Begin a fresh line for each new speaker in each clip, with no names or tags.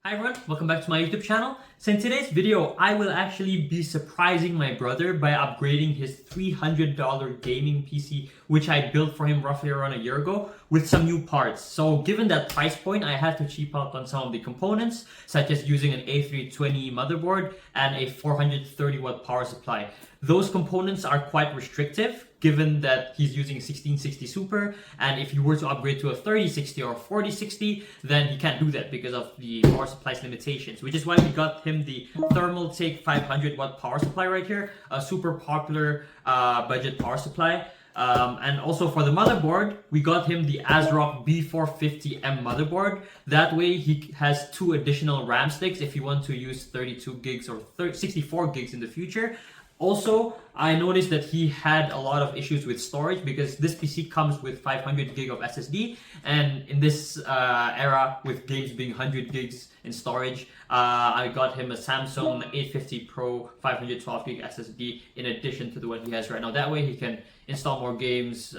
Hi everyone, welcome back to my YouTube channel. So in today's video, I will actually be surprising my brother by upgrading his $300 gaming PC, which I built for him roughly around a year ago, with some new parts. So given that price point, I had to cheap out on some of the components, such as using an A320 motherboard and a 430 watt power supply. Those components are quite restrictive, given that he's using a 1660 Super, and if you were to upgrade to a 3060 or 4060, then he can't do that because of the power supply's limitations, which is why we got him the Thermaltake 500 watt power supply right here, a super popular budget power supply. And also for the motherboard, we got him the ASRock B450M motherboard. That way he has 2 additional RAM sticks if you want to use 32 gigs or 64 gigs in the future. Also, I noticed that he had a lot of issues with storage because this PC comes with 500 gig of SSD, and in this era with games being 100 gigs in storage, I got him a Samsung 850 Pro 512 gig SSD in addition to the one he has right now. That way he can install more games,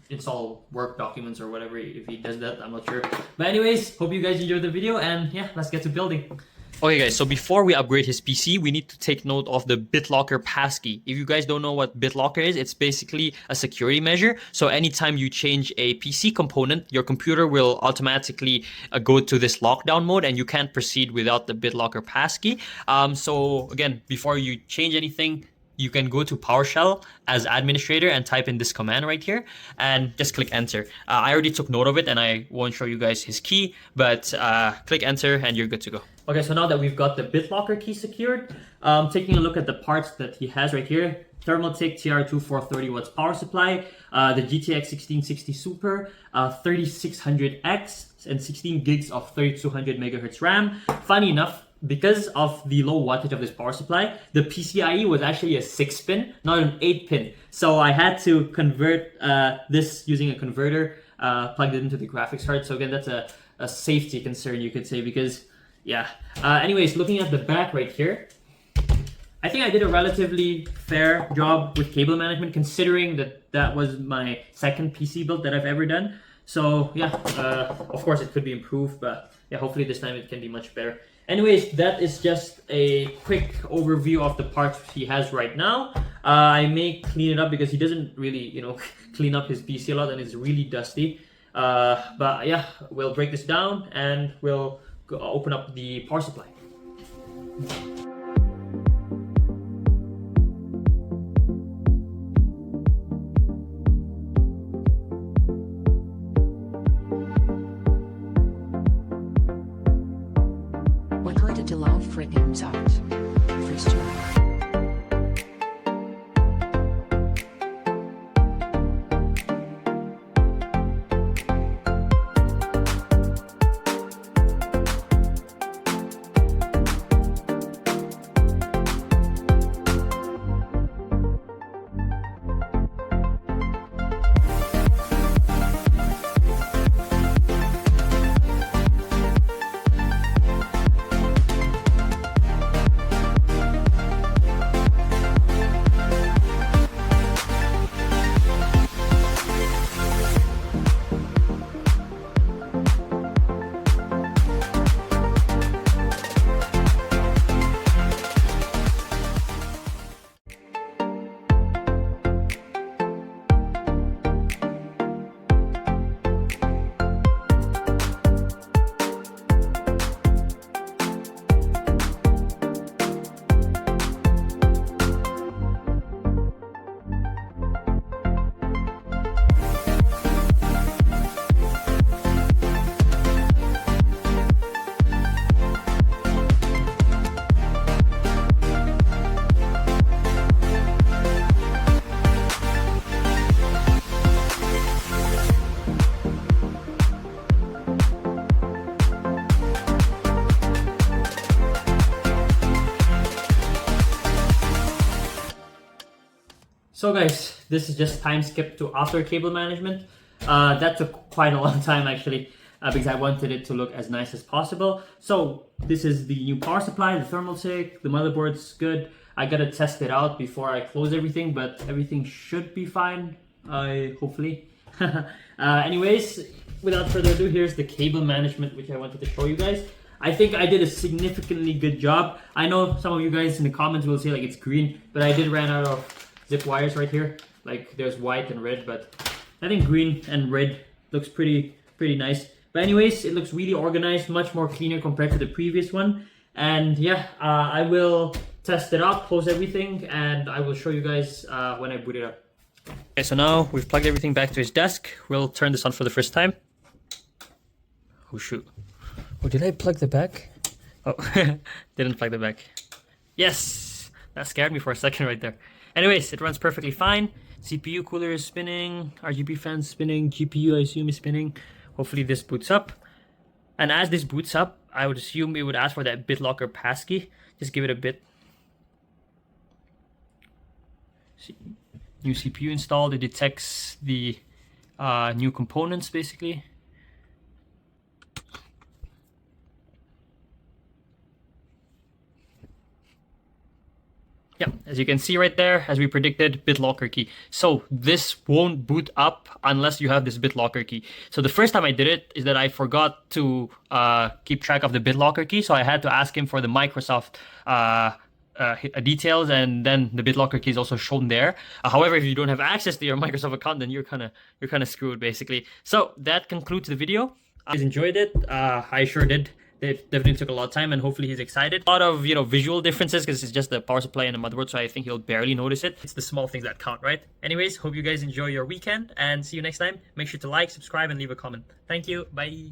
install work documents or whatever if he does that, I'm not sure. But anyways, hope you guys enjoyed the video, and yeah, let's get to building. Okay guys, so before we upgrade his PC, we need to take note of the BitLocker passkey. If you guys don't know what BitLocker is, it's basically a security measure. So anytime you change a PC component, your computer will automatically go to this lockdown mode and you can't proceed without the BitLocker passkey. So again, before you change anything, you can go to PowerShell as administrator and type in this command right here and just click enter. I already took note of it and I won't show you guys his key, but click enter and you're good to go. Okay, so now that we've got the BitLocker key secured, taking a look at the parts that he has right here: Thermaltake TR2 430 watts power supply, the GTX 1660 Super, 3600X, and 16 gigs of 3200 megahertz RAM. Funny enough, because of the low wattage of this power supply, the PCIe was actually a 6-pin, not an 8-pin. So I had to convert this using a converter, plugged it into the graphics card. So again, that's a safety concern, you could say, because yeah. Anyways, looking at the back right here, I think I did a relatively fair job with cable management, considering that that was my second PC build that I've ever done. So yeah, of course it could be improved, but yeah, hopefully this time it can be much better. Anyways, that is just a quick overview of the parts he has right now. I may clean it up because he doesn't really, clean up his PC a lot and it's really dusty. But yeah, we'll break this down and we'll open up the power supply.
What heute die Laufregeln sagt. Frühstück.
So guys, this is just time skip to after cable management. That took quite a long time actually, because I wanted it to look as nice as possible. So this is the new power supply, the Thermaltake, the motherboard's good. I gotta test it out before I close everything, but everything should be fine, hopefully. Anyways, without further ado, here's the cable management which I wanted to show you guys. I think I did a significantly good job. I know some of you guys in the comments will say like it's green, but I did ran out of zip wires right here. Like there's white and red, but I think green and red looks pretty nice. But anyways, it looks really organized, much more cleaner compared to the previous one. And yeah, I will test it out, close everything, and I will show you guys when I boot it up. Okay, so now we've plugged everything back to his desk. We'll turn this on for the first time. Oh shoot. Oh, did I plug the back? Oh, didn't plug the back. Yes! That scared me for a second right there. Anyways, it runs perfectly fine. CPU cooler is spinning, RGB fans spinning, GPU I assume is spinning. Hopefully this boots up. And as this boots up, I would assume it would ask for that BitLocker passkey. Just give it a bit. See, new CPU installed. It detects the new components basically. Yeah, as you can see right there, as we predicted, BitLocker key. So this won't boot up unless you have this BitLocker key. So the first time I did it is that I forgot to keep track of the BitLocker key. So I had to ask him for the Microsoft details, and then the BitLocker key is also shown there. However, if you don't have access to your Microsoft account, then you're kind of screwed basically. So that concludes the video. I guys enjoyed it. I sure did. It definitely took a lot of time, and hopefully he's excited. A lot of visual differences because it's just the power supply and the motherboard, so I think he'll barely notice it. It's the small things that count, right? Anyways, hope you guys enjoy your weekend, and see you next time. Make sure to like, subscribe, and leave a comment. Thank you. Bye.